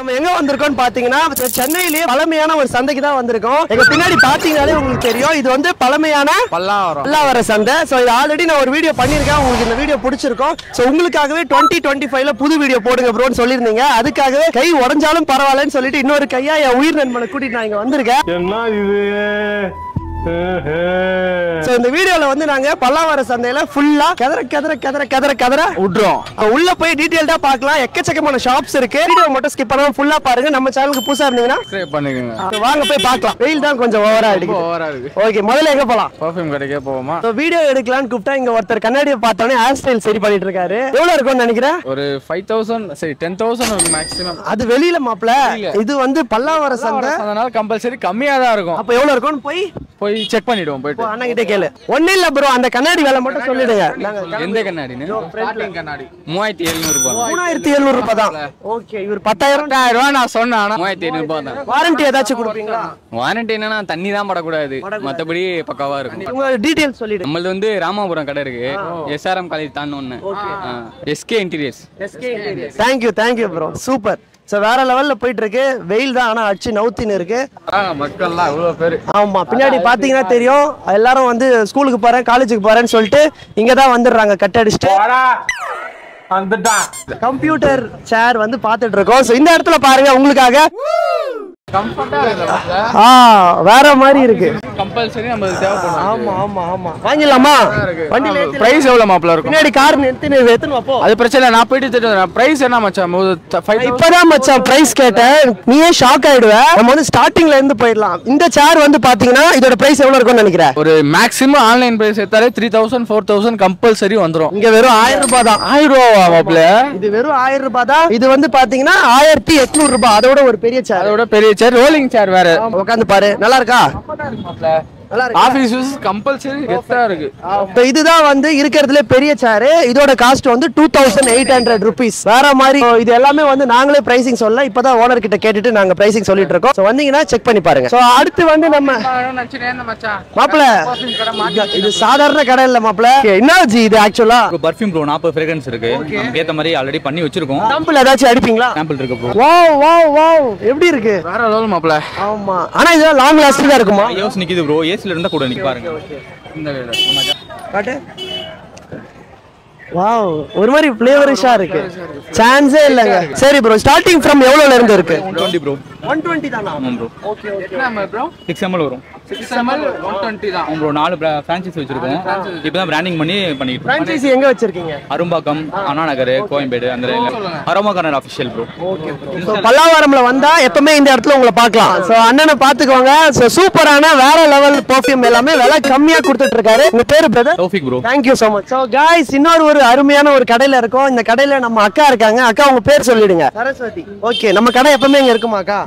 நம்ம எங்க வந்திருக்கோம்னு பாத்தீங்கன்னா சென்னையிலேயே பழமையான ஒரு சந்தைக்கு தான் வந்திருக்கோம். எங்க பின்னாடி பாத்தீங்கன்னாலே உங்களுக்கு தெரியும், இது வந்து பழமையான பல்லாவரம் சந்தை. சோ இது ஆல்ரெடி நான் ஒரு வீடியோ பண்ணிருக்கேன், உங்களுக்கு இந்த வீடியோ பிடிச்சிருக்கும். சோ உங்களுக்காகவே 2025ல புது வீடியோ போடுங்க ப்ரோன்னு சொல்லியிருந்தீங்க. அதுக்காகவே கை உடஞ்சாலும் பரவாயில்லன்னு சொல்லிட்டு இன்னொரு கையா என் உயிர் நண்பனை கூட்டிட்டு நான் இங்க வந்திருக்கேன். என்ன இது? சோ இந்த வீடியோல வந்து நாங்க பல்லாவரம் சந்தையில ஃபுல்லா கதற விடுறோம். உள்ள போய் டீடைலா பார்க்கலாம். எக்கச்சக்கமான ஷாப்ஸ் இருக்கு. வீடியோ மட்டும் ஸ்கிப் பண்ணாம ஃபுல்லா பாருங்க. நம்ம சேனலுக்கு புதுசா இருந்தீங்கன்னா சப்ஸ்கிரைப் பண்ணுங்க. வாங்க போய் பார்க்கலாம். வெயில் தான் கொஞ்சம் ஓவரா இருக்கு. ஓகே, முதல்ல எங்க போலாம்? பர்ஃபியூம் கடைக்கே போவோமா? சோ வீடியோ எடுக்கலாம்னு கூப்பிட்டா இங்க ஒருத்தர் கண்ணாடியை பார்த்தோனே ஹேர் ஸ்டைல் சரி பண்ணிட்டு இருக்காரு. எவ்வளவு இருக்கும்னு நினைக்கிறேன்? ஒரு 5000 சரி 10000 மேக்ஸிமம். அது வெளியில மாப்ள, இது வந்து பல்லாவரம் சந்தை, அதனால கம்பல்சரி கம்மியா தான் இருக்கும். அப்ப எவ்வளவு இருக்கும்னு போய் செக் பண்ணிடுவோம். போயிட்டு அண்ணா கிட்ட கேளு. ஒண்ணு இல்ல ப்ரோ, அந்த கண்ணாடி வேலை மட்டும் சொல்லிடுங்க. எந்த கண்ணாடின்னு? ஸ்டார்டிங் கண்ணாடி 3700 ரூபாய். 3700 ரூபாய் தான். ஓகே, இவர் 10000 ரூபாய் நான் சொன்னேன். 3700 ரூபாய் தான். வாரண்டி ஏதாச்சும் கொடுப்பீங்களா? வாரண்டி என்னன்னா தண்ணி தான் படக்கூடாது, மத்தபடி பக்காவா இருக்கும். உங்க டீடைல்ஸ் சொல்லிடு. நம்மளது வந்து ராமாபுரம் கடை இருக்கு, SRM காலேஜ் தான் ஒண்ணு. SK interiors. Thank you bro, super. So வேற லெவல்ல போயிட்டு இருக்கு. வெயில் தான், ஆனா அச்சு நவுத்தின்னு இருக்கு. மக்கள்லாம் இவ்வளவு பேரு. ஆமா, பின்னாடி பாத்தீங்கன்னா தெரியும், எல்லாரும் வந்து ஸ்கூலுக்கு போறேன் காலேஜுக்கு போறேன்னு சொல்லிட்டு இங்க தான் வந்துடுறாங்க கட் அடிச்சுட்டு. கம்ப்யூட்டர் சேர் வந்து பாத்துட்டு இருக்கோம். சோ இந்த இடத்துல பாருங்க, உங்களுக்காக வேற மாதிரி இருக்கு. கம்பல்சரி நமக்கு தேவைப்படும். ஆமா ஆமா ஆமா, வாங்கிடலாமா? வண்டில பிரைஸ் எவ்வளவு மாப்ள இருக்கும்? பின்னாடி கார் நிறுத்தி வைப்போம். அது பிரச்சனை இல்ல, நான் போயிட்டு தெரியும். பிரைஸ் என்ன மச்சான்? இப்பதான் மச்சான் பிரைஸ் கேட்டேன், நீயே ஷாக் ஆயிடுவ. நம்ம வந்து ஸ்டார்டிங்ல இருந்து போயிடலாம். இந்த சேர் வந்து பாத்தீங்கன்னா இதோட பிரைஸ் எவ்வளவு இருக்கும்னு நினைக்கிறேன்? ஒரு மேக்ஸிமம் ஆன்லைன் பிரைஸ் எடுத்தாலே 3000 4000 கம்பல்சரி வந்துரும். இங்க வெறும் 1000 ரூபாய் தான். 1000 ரூபாவா மாப்ள? இது வெறும் 1000 ரூபாய் தான். இது வந்து பாத்தீங்கன்னா 1800 ரூபாய். அதோட ஒரு பெரிய சேர், அதோட பெரிய சேர், ரோலிங் சேர் வேற. உட்கார்ந்து பாரு, நல்லா இருக்கா? ஆபீஸ் யூஸ் கம்பல்சரி கெத்தா இருக்கு. இதுதான் வந்து இருக்கிறதுல பெரிய சேர். இதோட காஸ்ட் வந்து 2800 ரூபீஸ். வேற மாதிரி இது எல்லாமே வந்து நாங்களே பிரைசிங் சொல்ல, இப்பதான் ஓனர் கிட்ட கேட்டுட்டு நாங்க பிரைசிங் சொல்லிட்டு இருக்கோம். சோ வந்தீங்கன்னா செக் பண்ணி பாருங்க. சோ அடுத்து வந்து நம்ம மாப்ள, இது சாதாரண கடை இல்ல மாப்ள. என்ன ஜி இது? ஆக்சுவலா பர்ஃபியூம் ப்ரோ 40 ஃப்ராக்ரன்ஸ் இருக்கு. நமக்கு ஏத்த மாதிரி ஆல்ரெடி பண்ணி வச்சிருக்கோம். சாம்பிள் ஏதாச்சும் அடிப்பீங்களா? சாம்பிள் இருக்கு ப்ரோ. வாவ் எப்படி இருக்கு? வேற லெவல் மாப்ள. ஆமா, ஆனா இது லாங் லாஸ்டிங்கா இருக்குமா? யோஸ் நிக்குது ப்ரோ, ஏசில இருந்தா கூட நிக்க பாருங்க. இந்த காட்டு. வாவ், ஒரு மாதிரி ஃப்ளேவரிஷா இருக்கு. சான்ஸே இல்லங்க. சரி ப்ரோ, ஸ்டார்டிங் ஃப்ரம் எவ்வளவுல இருந்து இருக்கு? 120 ப்ரோ. 120 தானா? ஆமா ப்ரோ. ஓகே என்ன ப்ரோ? 6 ml வரும். 6 ml 120 தான். ப்ரோ 4 ஃபிரான்ச்சைஸ் வச்சிருக்கோம். இப்போதான் பிராண்டிங் பண்ணி பண்ணிட்டு இருக்கோம். ஃபிரான்ச்சைசி எங்க வச்சிருக்கீங்க? அரும்பாக்கம், அண்ணா நகர், கோயம்பேடு அந்த aroma corner official bro. Okay bro. பல்லாவரம்ல வந்தா எப்பவுமே இந்த இடத்துல உங்களை பார்க்கலாம். சோ அண்ணனை பாத்துக்கோங்க. சோ சூப்பரான வேற லெவல் பெர்ஃப்யூம் எல்லாமே விலை கம்மியா கொடுத்துட்டு இருக்காரு. உங்க பேரு brother? Taufiq bro. Thank you so much. So guys, இன்னொரு அருமையான ஒரு கடையில இருக்கோம். இந்த கடையில நம்ம அக்கா இருக்காங்க. அக்கா உங்க பேர் சொல்லிடுங்க. சரஸ்வதி. ஓகே, நம்ம கடை எப்பவுமே இங்க இருக்குமா அக்கா?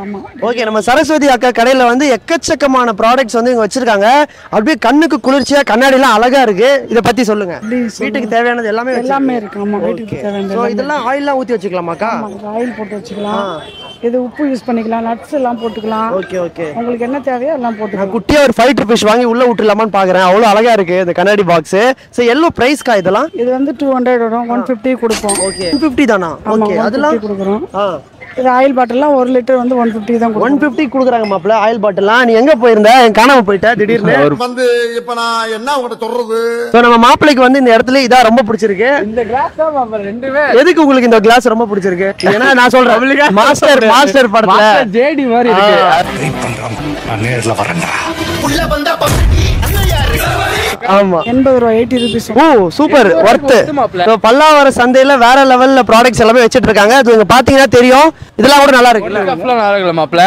ஓகே, நம்ம சரஸ்வதி அக்கா கடையில வந்து எக்கச்சக்கமான ப்ராடக்ட்ஸ் வந்து இங்க வச்சிருக்காங்க. அப்படியே கண்ணுக்கு குளிர்ச்சியா, கண்ணாடி எல்லாம் அழகா இருக்கு. இத பத்தி சொல்லுங்க. வீட்டுக்கு தேவையானது எல்லாமே இருக்கு. ஆமா, வீட்டுக்கு தேவையானது. சோ இதெல்லாம் ஆயில்லாம் ஊத்தி வச்சுக்கலாமாக்கா? ஆயில் போட்டு வச்சுக்கலாம். இது உப்பு யூஸ் பண்ணிக்கலாம், நட்ஸ் எல்லாம் போட்டுக்கலாம். ஓகே ஓகே, உங்களுக்கு என்ன தேவையோ எல்லாம் போட்டுக்கலாம். குட்டியா ஒரு ஃபைட்டர் ஃபிஷ் வாங்கி உள்ள விட்டுலாமான்னு பாக்குறேன். அவ்வளவு அழகா இருக்கு இந்த கண்ணாடி பாக்ஸ். சோ எவ்வளவு பிரைஸ் கா இதெல்லாம்? இது வந்து 200 வரும், 150 கொடுப்போம். ஓகே, 150 தானா? ஓகே, அதெல்லாம் கொடுக்குறோம். இது ஆயில் பாட்டில்லாம் 1 லிட்டர் வந்து 150 தான். 150 கொடுக்குறாங்க மாப்ள ஆயில் பாட்டில்லாம். நீ எங்க போயிருந்த? காணாம போயிட்ட திடீர்னு வந்து. இப்ப நான் என்ன உங்ககிட்ட சொல்றது? சோ நம்ம மாப்பிளைக்கு வந்து இந்த இடத்துல இதா ரொம்ப பிடிச்சிருக்கு. இந்த கிளாஸ் தான் மாப்ள ரெண்டுவே. எதுக்கு உங்களுக்கு இந்த கிளாஸ் ரொம்ப பிடிச்சிருக்கு? ஏன்னா நான் சொல்றேன், மாஸ்டர் படத்துல ஜேடி மாதிரி இருக்கு. வெயிட் பண்றோம், நான் நேர்ல வரேன்டா. உள்ள வந்தா ஆமா 80 ரூபாய், 80 ரூபீஸ். ஓ சூப்பர், வர்த். பல்லாவர சந்தையில வேற லெவல்ல ப்ராடக்ட்ஸ் எல்லாமே வச்சிட்டு இருக்காங்க. அது நீங்க பாத்தீங்கன்னா தெரியும். இதெல்லாம் கூட நல்லா இருக்கு. நல்லா இருக்குல மாப்ள.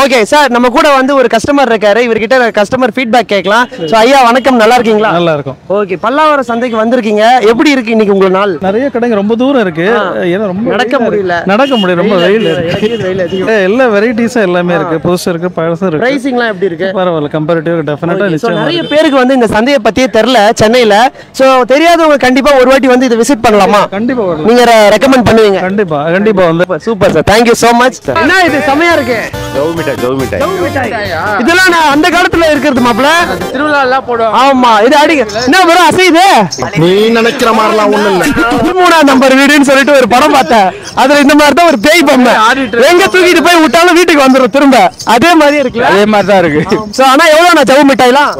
ஓகே சார், நம்ம கூட வந்து ஒரு கஸ்டமர் இருக்காரு. இவர்கிட்ட கஸ்டமர் ஃபீட்பேக் கேட்கலாம். சோ ஐயா வணக்கம், நல்லா இருக்கீங்களா? நல்லா இருக்கும். ஓகே, பல்லாவர சந்தைக்கு வந்திருக்கீங்க. எப்படி இருக்கு இன்னைக்கு உங்க நாள்? நிறைய கடைங்க ரொம்ப தூரம் இருக்கு. ஏன்னா ரொம்ப நடக்க முடியல. ரொம்ப வெயில் இருக்கு. எல்லா வெரைட்டிஸும் எல்லாமே இருக்கு. புதுசு இருக்கு, பழசு இருக்கு. பிரைசிங்லாம் எப்படி இருக்கு? பரவாயில்ல, கம்பேரிட்டிவ் டெஃபினட்டா நிச்சயமா. நிறைய பேருக்கு வந்து இந்த சந்தையை பத்தியே தெரியல சென்னையில. சோ தெரியாதவங்க கண்டிப்பா ஒரு வாட்டி வந்து இதை விசிட் பண்ணலாமா? கண்டிப்பா நீங்க ரெக்கமெண்ட் பண்ணுவீங்க? கண்டிப்பா வந்து. Super sir, thank you thank you so much. என்ன இது செமையா இருக்கு? ஜவு மிட்டாய். இதெல்லாம் நான் அந்த காலத்துல இருக்கிறது மாப்ள. திருவிழா எல்லாம் போடுவாங்க. ஆமா இது அடிங்க. என்ன bro அசையுது? நீ நினைக்கிற மாதிரிலாம் ஒண்ணும் இல்ல. 13ஆம் நம்பர் வீடுன்னு சொல்லிட்டு ஒரு படம் பார்த்தேன். அதுல இந்த மாதிரி தான் ஒரு பேய் பொம்மை. எங்க தூக்கிட்டு போய் விட்டாலும் வீட்டுக்கு வந்துரும் திரும்ப. அதே மாதிரி இருக்குல்ல? அதே மாதிரி தான் இருக்கு. சோ ஆனா எவ்வளவு ஜவு மிட்டாய்லாம்?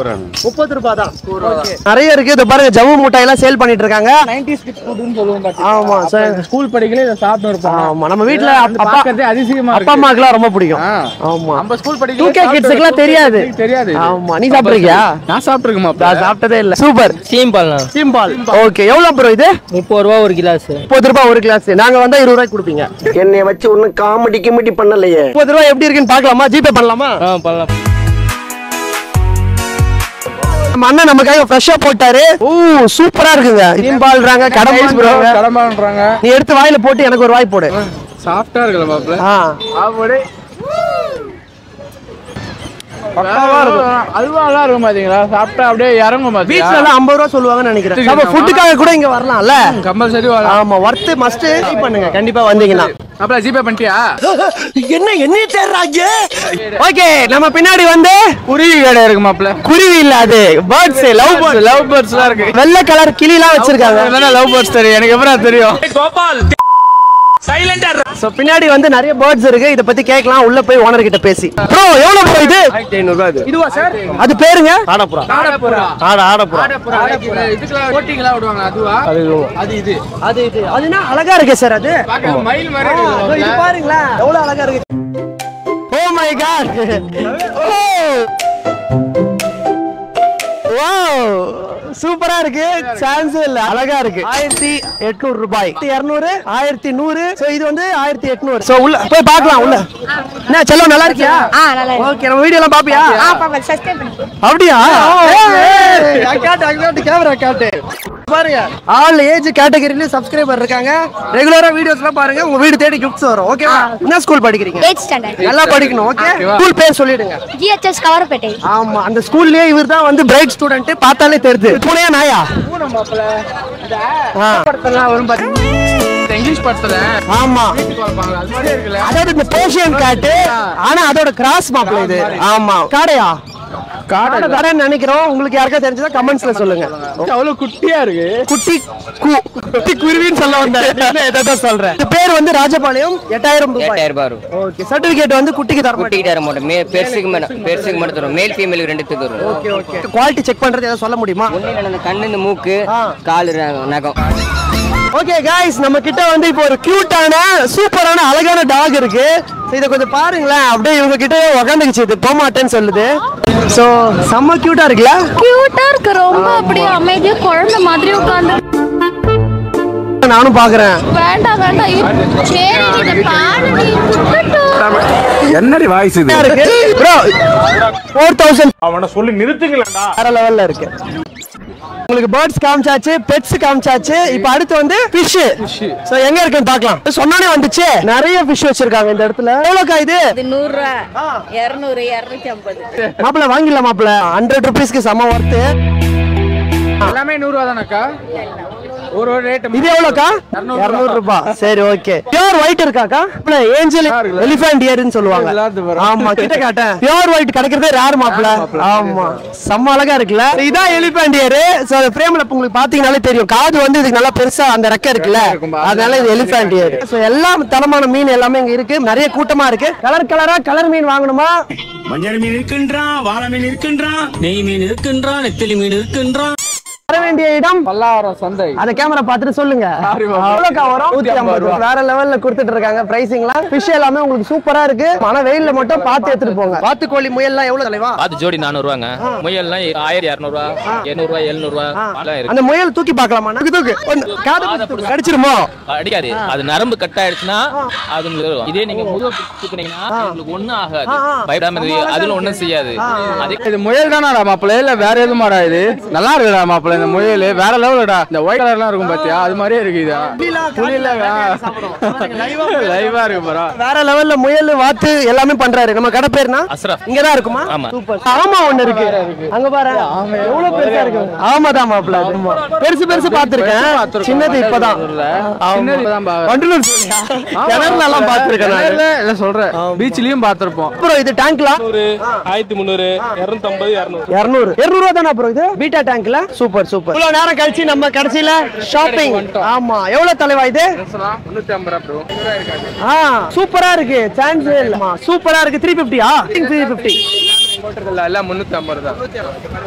30 ரூபாய் தான். நிறைய இருக்கு. இத பாருங்க ஜவு மிட்டாய்லாம் சேல் பண்ணிட்டு இருக்காங்க. 90s கிட்ஸ் ஃபுட்னு சொல்லுவோம் பாத்தீங்க. ஆமா சார். ஸ்கூல் படிக்கல இத சாப்பிட்டு இருப்போம். ஆமா நம்ம வீட்ல அப்பா பார்க்கறதே அதிசயமா இருக்கு. அப்பா அம்மாக்குலாம் ரொம்ப பிடிக்கும். ஆமா நம்ம ஸ்கூல் படிக்கல 2K கிட்ஸ்க்குலாம் தெரியாது. தெரியாது. ஆமா நீ சாப்பிட்டிருக்கியா? நான் சாப்பிட்டுருக்கேன் மாப்ள. நான் சாப்பிட்டதே இல்ல. சூப்பர். சீம் பால். ஓகே எவ்வளவு ப்ரோ இது? 30 ரூபா ஒரு கிளாஸ். 30 ரூபாய் ஒரு கிளாஸ். நாங்க வந்தா 20 ரூபாய்க்கு கொடுப்பீங்க. என்னைய வச்சு ஒண்ணும் காமெடி பண்ணலையே. 30 ரூபாய் எப்படி இருக்குன்னு பார்க்கலாமா? ஜிபே பண்ணலாமா? பண்ணலாம். நம்ம அண்ணன் நமக்காக ஃப்ரெஷ்ஷா போட்டாரு. ஓ சூப்பரா இருக்குங்க. சீம் பால்றாங்க, கடம்பான்றாங்க. நீ எடுத்து வாயில போட்டு எனக்கு ஒரு வாய் போடு. சாஃப்ட்டா இருக்குல மாப்ள. அப்படியே பக்காவா இருக்கும். அல்வா நல்லா இருக்கும் பாத்தீங்களா? சாப்பிட்டா அப்படியே இறங்கும் பாத்தீங்களா? பீச்ல எல்லாம் 50 ரூபாய் சொல்லுவாங்கன்னு நினைக்கிறேன். நம்ம ஃபுட்டுக்காக கூட இங்க வரலாம்ல? கம்பல்சரி வரலாம். ஆமா வர்த் மஸ்ட் ட்ரை பண்ணுங்க கண்டிப்பா வந்தீங்கன்னா. மாப்ள ஜிபே பண்ணிட்டியா? என்ன தேர்றாங்க? ஓகே நம்ம பின்னாடி வந்து குருவி கடை இருக்கு மாப்ள. குருவி இல்ல அது பேர்ட்ஸ். லவ் பேர்ட்ஸ்லாம் இருக்கு. வெள்ளை கலர் கிளிலாம் வச்சிருக்காங்க. அதனால லவ் பேர்ட்ஸ் தெரியும். எனக்கு எப்பறம் தெரியும்? சோ பின்னாடி வந்து நிறைய பேர்ட்ஸ் இருக்கு. இத பத்தி கேட்கலாம். உள்ள போய் ஓனர் கிட்ட பேசி. ப்ரோ எவ்வளவு ப்ரோ இது? 500 ரூபாய் இது. இதுவா சார்? அது பேருங்க? ஆடப்புறா. இதுக்குலாம் ஓட்டிங்களா விடுவாங்க அதுவா? அது இது. அதுனா அழகா இருக்கு சார். அது பாக்க மயில் மாதிரி இதோ இது பாருங்களா எவ்வளவு அழகா இருக்கு. Oh my God. வாவ் சூப்பரா இருக்கு. சான்ஸ் இல்ல. அழகா இருக்கு. 1800 ரூபாய். 200 1100. சோ இது வந்து 1800. சோ உள்ள போய் பார்க்கலாம். உள்ள என்ன செல்லம் நல்லா இருக்கியா? நல்லா இருக்கு. ஓகே நம்ம வீடியோ எல்லாம் பாப்பியா? பாப்பா சப்ஸ்கிரைப் பண்ணு. அப்படியா? அக்காட் கேமரா காட்டு. பாருங்க ஆல் ஏஜ் கேட்டகரியில சப்ஸ்கிரைபர் இருக்காங்க. ரெகுலரா வீடியோஸ்லாம் பாருங்க. உங்க வீடு தேடி கிஃப்ட்ஸ் வரும். ஓகேவா? என்ன ஸ்கூல் படிக்கிறீங்க? 8th standard. நல்லா படிக்கணும். ஓகே ஸ்கூல் பேர் சொல்லிடுங்க. GHS கவரப்பேட்டை. ஆமா அந்த ஸ்கூல்லயே இவர் தான் வந்து பிரைட் ஸ்டூடண்ட். பார்த்தாலே தெரியுது. பூனையா நாயா? பூனை மாப்ள. படத்தெல்லாம் வரும் பாத்தீங்க. இங்கிலீஷ் படத்துல ஆமா வீட்டுக்கு வரப்பாங்க. அது மாதிரி இருக்குல. அதாவது இந்த பேர்ஷியன் கேட். ஆனா அதோட கிராஸ் மாப்ள இது. ஆமா காடையா? காடைன்னு நினைக்கிறோம். உங்களுக்கு யாருக்கா தெரிஞ்சதா கமெண்ட்ஸ்ல சொல்லுங்க. அவ்வளவு குட்டியா இருக்கு. குட்டி குருவின்னு சொல்ல வந்தேன். இதான் சொல்றேன். இந்த பேர் வந்து ராஜபாளையம். 8000 ரூபாய். 8000 ரூபாய் வரும். ஓகே சர்டிபிகேட் வந்து குட்டிக்கு தர மாட்டீங்க? குட்டிக்கு தர மாட்டோம். பெருசுக்கு மட்டும் தரும். மேல் ஃபீமேல் ரெண்டுத்துக்கு தரும். ஓகே ஓகே குவாலிட்டி செக் பண்றது ஏதாவது சொல்ல முடியுமா? ஒண்ணு இல்ல, அந்த கண்ணு, இந்த மூக்கு, கால், நகம். ஓகே गाइस நம்ம கிட்ட வந்து இப்போ ஒரு கியூட்டான சூப்பரான அழகான டாக் இருக்கு. இத கொஞ்சம் பாருங்களேன். அப்படியே இவங்க கிட்ட உட்காந்துக்கிச்சு. இது போக மாட்டேன்னு சொல்லுது. சோ செம்ம கியூட்டா இருக்குல்ல? கியூட்டா இருக்கு. ரொம்ப அப்படியே அமைதியா குழந்தை மாதிரி உட்கார்ந்து. நானும் பாக்குறேன். வேண்டாம் சரி நீங்க பாருங்க. என்னடி வாய்ஸ் இது? ப்ரோ 4000 அவனை சொல்லி நிறுத்துங்களேடா. வேற லெவல்ல இருக்கு. உங்களுக்கு பேர்ட்ஸ் காமிச்சாச்சு, பெட்ஸ் காமிச்சாச்சு. இப்போ அடுத்து வந்து ஃபிஷ். சோ எங்க இருக்குன்னு பார்க்கலாம். சொன்னானே வந்துச்சு. நிறைய ஃபிஷ் வச்சிருக்காங்க இந்த இடத்துல. எவ்வளவுக்கா இது? 100 ரூபாய். 200 250. மாப்ள வாங்கிடலாம் மாப்ள. 100 ரூபீஸ்க்கு செம வர்த்து. எல்லாமே 100 ரூபாய் தானக்கா? ஒரு ரேட். இது எவ்வளவுக்கா? 200 ரூபாய். சரி ஓகே. பியூர் ஒயிட் இருக்காக்கா? ஏஞ்சல் எலிஃபண்ட் இயர்னு சொல்லுவாங்க. ஆமா கிட்ட காட்டேன். பியூர் ஒயிட் கிடைக்கிறதே ரேர் மாப்ள. ஆமா செம்ம அழகா இருக்குல்ல? இதான் எலிஃபண்ட் இயர். சோ ஃப்ரேம்ல உங்களுக்கு பாத்தீங்கனாலே தெரியும். காது வந்து இதுக்கு நல்லா பெருசா அந்த ரெக்க இருக்குல்ல, அதனால இது எலிஃபண்ட் இயர். சோ எல்லா தரமான மீன் எல்லாமே இங்க இருக்கு. நிறைய கூட்டமா இருக்கு. கலர் மீன் வாங்கணுமா? மஞ்சள் மீன் இருக்கின்றான், வாழை மீன் இருக்கின்றான், நெய் மீன் இருக்கின்றான், நெத்திலி மீன் இருக்கின்றான். வர வேண்டிய இடம் பல்லாவரம் சந்தை. அத கேமரா பார்த்துட்டு சொல்லுங்க. எவ்வளவுக்கா வரும்? 150. வேற லெவல்ல கொடுத்துட்டு இருக்காங்க பிரைசிங்லாம். ஃபிஷ் எல்லாமே உங்களுக்கு சூப்பரா இருக்கு. ஆனா வெயில்ல மட்டும் பார்த்து எடுத்துட்டு போங்க. வாத்துக்கோழி முயல்லாம் எவ்வளவு தலைவா? அது ஜோடி 400 ரூபாங்க. முயல்லாம் 1200 ரூபாய், 800 ரூபாய், 700 ரூபாய் எல்லாம் இருக்கு. அந்த முயல் தூக்கி பார்க்கலாமா? தூக்கு காது கடிச்சிருமோ? அடிக்காது. அது நரம்பு கட் ஆயிடுச்சுன்னா அது உங்களுக்கு வரும். இதே நீங்க முதுகு தூக்குனீங்கன்னா உங்களுக்கு ஒண்ணும் ஆகாது. பயப்படாம அதுல ஒண்ணும் செய்யாது. இது முயல் தானடா மாப்ள? இல்ல வேற எதுமாடா? இது நல்லா இருக்குடா மாப்ள. இந்த முயல் வேற லெவலடா. இந்த ஒயிட் கலர்லாம் இருக்கும் பாத்தியா, அது மாதிரியே இருக்கு. இது லைவா இருக்கு ப்ரோ. வேற லெவல்ல முயல் வாத்து எல்லாமே பண்றாரு. நம்ம கடை பேர்னா அஸ்ரஃப். இங்க தான் இருக்குமா? சூப்பர். ஆமா ஒண்ணு இருக்கு அங்க பாரு. எவ்வளவு பெருசா இருக்கு. ஆமாதான் மாப்ள. பெருசு பெருசு பாத்துர்க்கேன். சின்னது இப்பதான். சின்னது இப்பதான் பாரு. வண்டலூர் கிணறுல எல்லாம் பாத்துர்க்கேன் நான். இல்ல சொல்றேன். பீச்லயும் பாத்துறோம். ப்ரோ இது டேங்க்ல 1300 250 200 200 தானா ப்ரோ இது பீட்டா டேங்க்ல? Super super. இவ்வளவு நேரம் கழிச்சு நம்ம கடைசில ஷாப்பிங். ஆமா எவ்வளவு தலைவா இது? 350 ப்ரோ. சூப்பரா இருக்கு. சான்ஸ் இல்ல. சூப்பரா இருக்கு. 350 350 போட்டதல்ல எல்லாம் 350 தான்.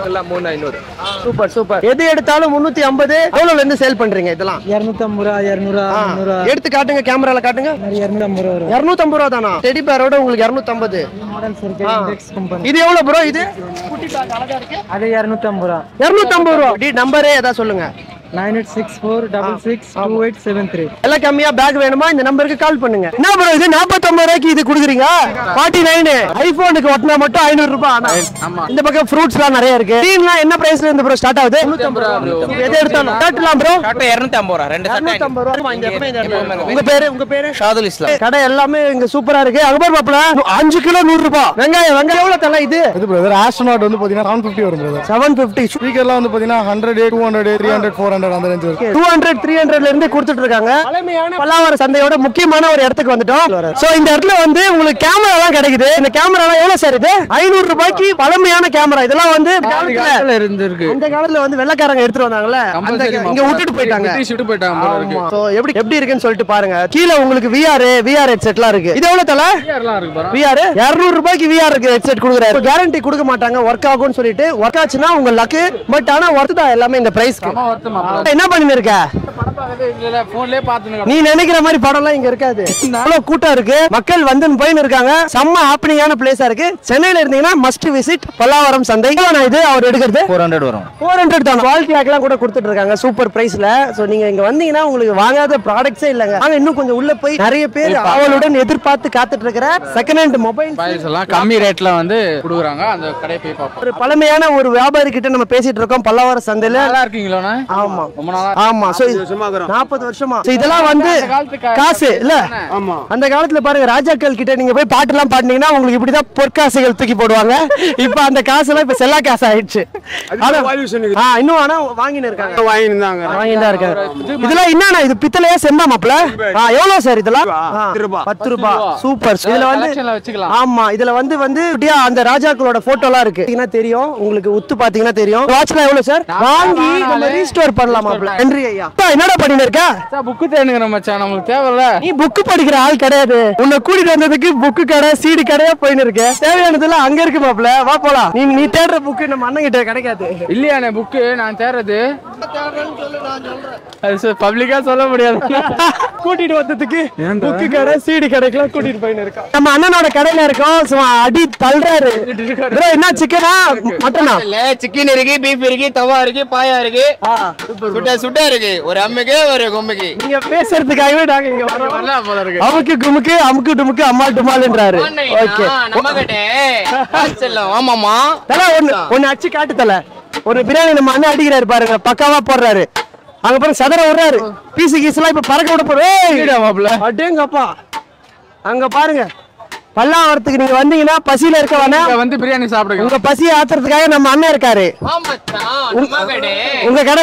எல்லாம் 3500. Super super. எது எடுத்தாலும் 350. எவ்வளவுல இருந்து சேல் பண்றீங்க இதெல்லாம்? 250 200 300 எடுத்து காட்டுங்க, கேமரால காட்டுங்க. 250 வரும். 250 தானா? டெடி பேரோட உங்களுக்கு 250. மாடல்ஸ் இருக்கு, இண்டெக்ஸ் கம்பெனி. இது எவ்வளவு ப்ரோ இது? அது 250. 250 டி நம்பரே ஏதா சொல்லுங்க. 9864662873. எல்லாம் கம்மியா பேக் வேணுமா இந்த நம்பருக்கு கால் பண்ணுங்க. என்ன ப்ரோ இது 49 ரூபாய்க்கு இது குடுக்குறீங்க? 49 ஐபோனுக்கு ஒட்டினா மட்டும் 500 ரூபாய். இந்த பக்கம் ஃப்ரூட்ஸ்லாம் நிறைய இருக்கு. டீன்லாம் என்ன பிரைஸ்ல இருந்து ப்ரோ ஸ்டார்ட் ஆகுது? 350 ரூபாய். எது எடுத்தாலும் காட்டலாம் ப்ரோ. டாட்டா 250 ரூபாய். ரெண்டு சட்டை 250 ரூபாய். இந்த எப்பமே உங்க பேரு ஷாதுல் இஸ்லாம். கடை எல்லாமே இங்க சூப்பரா இருக்கு. அக்பர் மாப்ள 5 கிலோ 100 ரூபாய். வெங்காயம் எவ்வளவு தல இது? இது பிரதர் ஆஸ்ட்ரோநாட் வந்து பாத்தீங்கன்னா 750 வரும் பிரதர். 750. ஸ்பீக்கர்லாம் வந்து பாத்தீங்கன்னா 100 200 300 400 அந்த ரேஞ்ச் இருக்கு. 200 300ல இருந்து கொடுத்துட்டு இருக்காங்க. பழமையான பல்லாவரம் சந்தையோட முக்கியமான ஒரு இடத்துக்கு வந்துட்டோம். சோ இந்த இடத்துல வந்து உங்களுக்கு கேமரா எல்லாம் கிடைக்குது. இந்த கேமரா எல்லாம் எவ்வளவு சார் இது? 500 ரூபாய்க்கு பழமையான கேமரா. இதெல்லாம் வந்து காலத்துல இருந்திருக்கு. இந்த காலத்துல வந்து வெள்ளக்காரங்க எடுத்துட்டு வந்தாங்கல, இங்க விட்டுட்டு போயிட்டாங்க. சோ எப்படி இருக்குன்னு சொல்லிட்டு பாருங்க. கீழ உங்களுக்கு VR ஹெட்செட்லாம் இருக்கு. இது எவ்வளவு தல? VR 200 ரூபாய்க்கு VR ஹெட்செட் கொடுக்குறாரு. கேரண்டி கொடுக்க மாட்டாங்க ஒர்க் ஆகும்னு சொல்லிட்டு. ஒர்க் ஆச்சுன்னா உங்க லக். பட் ஆனா ஒர்த் தான் எல்லாமே இந்த பிரைஸ்க்கு. என்ன பண்ணி இருக்க? நீ நினைக்கிற மாதிரி படம் எல்லாம் இங்க இருக்காது. அவ்வளவு கூட்டம் இருக்கு. மக்கள் வந்து போயின்னு இருக்காங்க. செம்ம ஹாப்பனிங்கான பிளேஸா இருக்கு. சென்னையில இருந்தீங்கன்னா மஸ்ட் விசிட் பல்லாவரம் சந்தை. இது அவர் எடுக்கிறது 400 வரும். 400 தான். குவாலிட்டி ஆக்லாம் கூட கொடுத்துட்டு இருக்காங்க சூப்பர் பிரைஸ்ல. சோ நீங்க இங்க வந்தீங்கன்னா உங்களுக்கு வாங்காத ப்ராடக்ட்ஸே இல்லங்க. நாங்க இன்னும் கொஞ்சம் உள்ள போய் நிறைய பேர் அவளுடன் எதிர்பார்த்து காத்துட்டு இருக்கிற செகண்ட் ஹேண்ட் மொபைல்ஸ் எல்லாம் கம்மி ரேட்ல வந்து கொடுக்குறாங்க. அந்த கடை போய் பார்ப்போம். ஒரு பழமையான ஒரு வியாபாரி கிட்ட நம்ம பேசிட்டு இருக்கோம் பல்லாவரம் சந்தையில. நல்லா இருக்கீங்களா? ஆமா ரொம்ப நாளா. ஆமா. சோ 40 வருஷமா இதெல்லாம் வந்து காசு இல்ல. ஆமா அந்த காலத்துல பாருங்க ராஜாக்கள் கிட்ட நீங்க போய் பாட்டு எல்லாம் பாடுனீங்கன்னா உங்களுக்கு இப்படிதான் பொற்காசுகள் தூக்கி போடுவாங்க. இப்ப அந்த காசு எல்லாம் இப்ப செல்லா காசு ஆயிடுச்சு. இன்னும் ஆனா வாங்கின்னு இருக்காங்க. வாங்கிட்டு இருக்காங்க. இதெல்லாம் என்னன்னா இது பித்தளையா செம்பா மாப்ள? எவ்வளவு சார் இதெல்லாம்? 10 ரூபாய். சூப்பர். இதுல வந்து ஆமா இதுல வந்து அந்த ராஜாக்களோட போட்டோ எல்லாம் இருக்கு. தெரியும் உங்களுக்கு உத்து பாத்தீங்கன்னா தெரியும். வாட்ச்லாம் எவ்வளவு சார்? வாங்கி நம்ம ரீஸ்டோர் பண்ணலாம் மாப்ள. நன்றி ஐயா. என்னடா பண்ணிட்டு இருக்க? புக்கு தேடுங்க மச்சான். நமக்கு தேவையில்ல. நீ புக்கு படிக்கிற ஆள் கிடையாது. உன்னை கூட்டிட்டு வந்ததுக்கு புக்கு கடை சீடி கடையா போயின்னு இருக்க. தேவையானதெல்லாம் அங்க இருக்கு மாப்ள. வா போலாம். நீ தேடுற புக்கு நம்ம அண்ணன் கிட்ட கிடைக்காது. இல்லையானே புக்கு நான் தேடுறது. அது பப்ளிக்கா சொல்ல முடியாது. கூட்டிட்டு வந்ததுக்கு புக்கு கடை சீடி கடைக்குலாம் கூட்டிட்டு போயின்னு இருக்கோம். நம்ம அண்ணனோட கடையில இருக்கோம். அடி தள்ளுறாரு. என்ன சிக்கனா மட்டனா? சிக்கன் இருக்கு, பீஃப் இருக்கு, தவா இருக்கு, பாயா இருக்கு, சுட்டா இருக்கு. ஒரு அம்மைக்கு ஒரு கொம்புக்கு. நீங்க பேசுறதுக்காகவே நாங்க இங்க வரோம். அமுக்கு குமுக்கு அமுக்கு டுமுக்கு அம்மா டுமால்ன்றாரு. ஓகே நம்ம கிட்ட செல்லம். ஆமாமா தல ஒன்னு அடிச்சு காட்டு தல. ஒரு பிரியாணி நம்ம அண்ணன் அடிக்கிறாரு பாருங்க. பக்காவா போடுறாரு. அங்க பாருங்க சதற விடுறாரு. பீஸ் கீஸ்லாம் இப்ப பறக்க விட போறேன். அடேங்கப்பா அங்க பாருங்க. பல்லாவரத்துக்கு நீங்க வந்தீங்கன்னா பசியில இருக்க வேணாம். வந்து பிரியாணி சாப்பிடுங்க. உங்க பசியை ஆத்துறதுக்காக நம்ம அண்ணன் இருக்காரு. உங்க கடை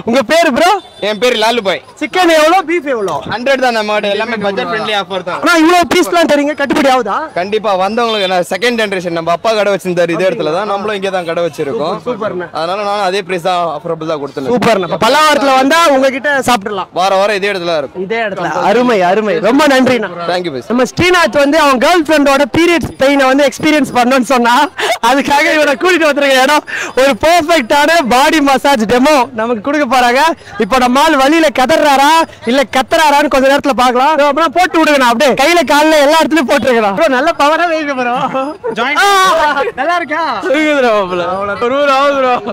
உங்க பேரு ப்ரோ? என் பேரு லாலு பாய். சிக்கன் எவ்வளவு? பீஃப் எவ்வளவு? 100 தான். நம்ம எல்லாமே பட்ஜெட் ஃப்ரெண்ட்லி ஆஃபர் தான். ஆனா இவ்வளவு பீஸ்லாம் தரீங்க, கட்டுப்படி ஆகுதா? கண்டிப்பா வந்தவங்களுக்கு நான் செகண்ட் ஜெனரேஷன். நம்ம அப்பா கடை வச்சிருந்தாரு இதே இடத்துல தான். நம்மளும் இங்கே தான் கடை வச்சிருக்கோம். சூப்பர்ண்ணா. அதனால நான் அதே பிரைஸ் தான் ஆஃபரபிள் தான் கொடுத்தேன். சூப்பர்ண்ணா. பல்லாவரத்துல வந்தா உங்ககிட்ட சாப்பிடலாம். வாரம் இதே இடத்துல இருக்கும். இதே இடத்துல. அருமை அருமை. ரொம்ப நன்றிண்ணா. Thank you bye. நம்ம ஸ்ரீநாத் வந்து அவன் கேர்ள் ஃப்ரெண்டோட பீரியட்ஸ் பெயினை வந்து எக்ஸ்பீரியன்ஸ் பண்ணணும்னு சொன்னா அதுக்காக இவனை கூட்டிட்டு வந்திருக்க இடம் ஒரு பெர்ஃபெக்ட்டான பாடி மசாஜ் டெமோ நமக்கு கொடுக்க போறாங்க. இப்போ நம்ம ஆள் வழியில கதறாரா இல்ல கத்துறாரான்னு கொஞ்ச நேரத்துல பாக்கலாம். அப்புறம் போட்டு விடுங்க. அப்படியே கையில கால்ல எல்லா இடத்துலயும் போட்டுருக்கேன். நல்ல பவரா வைங்க ப்ரோ. நல்லா இருக்கா?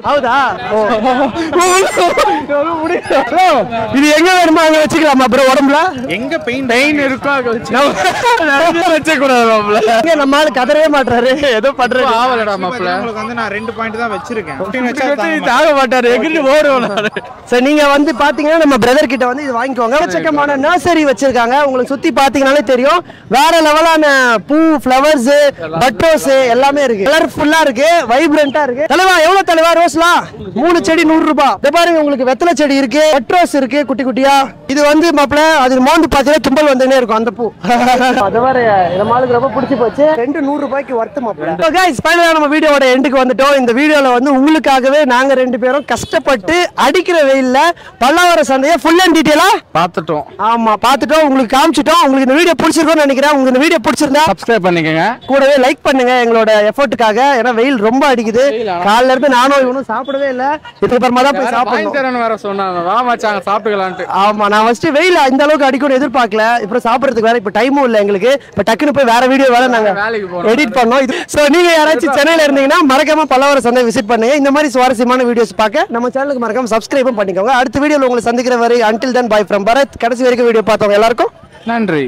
ஹவுதா? இது எங்க வேணுமா அங்க வச்சுக்கலாமா ப்ரோ? உடம்புல எங்க பெயின் இருக்கோ அங்க வச்சுக்கலாம். நினைச்ச கூடாது நம்ம ஆளு கதறவே மாட்டாரு ஏதோ பண்றாரு ஆவலடா மாப்ள உங்களுக்கு வந்து நான் 2 பாயிண்ட் தான் வச்சிருக்கேன் தாக மாட்டாரு எங்கிட்டு ஓடுவோம் சோ நீங்க வந்து பாத்தீங்கன்னா நம்ம பிரதர் கிட்ட வந்து இது வாங்கிக்கோங்க எக்கச்சக்கமான நர்சரி வச்சிருக்காங்க உங்களுக்கு சுத்தி பாத்தீங்கன்னாலே தெரியும் வேற லெவலான பூ ஃப்ளவர்ஸ் பட்டோஸ் எல்லாமே இருக்கு கலர்ஃபுல்லா இருக்கு வைப்ரண்டா இருக்கு தலைவா எவ்வளவு தலைவா ரோஸ்லாம் 3 செடி 100 ரூபாய் இத பாருங்க உங்களுக்கு வெத்தலை செடி இருக்கு பட்ரோஸ் இருக்கு குட்டி குட்டியா இது வந்து மாப்ள அது மோந்து பாத்தீங்கன்னா தும்பல் வந்துனே இருக்கும் அந்த பூ அது வேற நம்ம ஆளுக்கு ரொம்ப பிடிச்சி போச்சு 100 ரூபாய்க்கு வர்த்து மாப்ள சோ गाइस ஃபைனலா நம்ம வீடியோவோட எண்டுக்கு வந்துட்டோம் இந்த வீடியோல வந்து உங்களுக்காகவே நாங்க 2 பேரும் கஷ்டப்பட்டு அடிக்கிற வெயில்ல பல்லாவரம் சந்தையை ஃபுல் அண்ட் டீடைலா பார்த்துட்டோம் ஆமா பார்த்துட்டோம் உங்களுக்கு காமிச்சிட்டோம் உங்களுக்கு இந்த வீடியோ பிடிச்சிருக்கும்னு நினைக்கிறேன் உங்களுக்கு இந்த வீடியோ பிடிச்சிருந்தா சப்ஸ்கிரைப் பண்ணிக்கங்க கூடவே லைக் பண்ணுங்க எங்களோட எஃபோர்ட்டுக்காக ஏன்னா வெயில் ரொம்ப அடிக்குது காலையில இருந்து நானும் இவனும் சாப்பிடவே இல்ல இதுக்கு அப்புறமா தான் போய் சாப்பிடணும் வேற சொன்னாங்க வா மச்சான் சாப்பிட்டுக்கலாம்னு ஆமா நான் ஃபர்ஸ்ட் வெயில் இந்த அளவுக்கு அடிக்கும்னு எதிர்பார்க்கல இப்போ சாப்பிடுறதுக்கு வேற இப்போ டைமும் இல்ல எங்களுக்கு இப்போ டக்குன்னு போய் வேற வீடியோ வேற நாங்க எடிட் பண்ணோம் சோ நீங்க யாராச்சும் சென்னையில இருந்தீங்கன்னா மறக்காம பல்லாவரம் சந்தை விசிட் பண்ணுங்க இந்த மாதிரி சுவாரஸ்யமான வீடியோஸ் பார்க்க நம்ம சேனலுக்கு மறக்காம சப்ஸ்கிரைபும் பண்ணிக்கோங்க அடுத்த வீடியோல உங்களை சந்திக்கிற வரை until then bye from Bharat கடைசி வரைக்கும் வீடியோ பார்த்தவங்க எல்லாருக்கும் நன்றி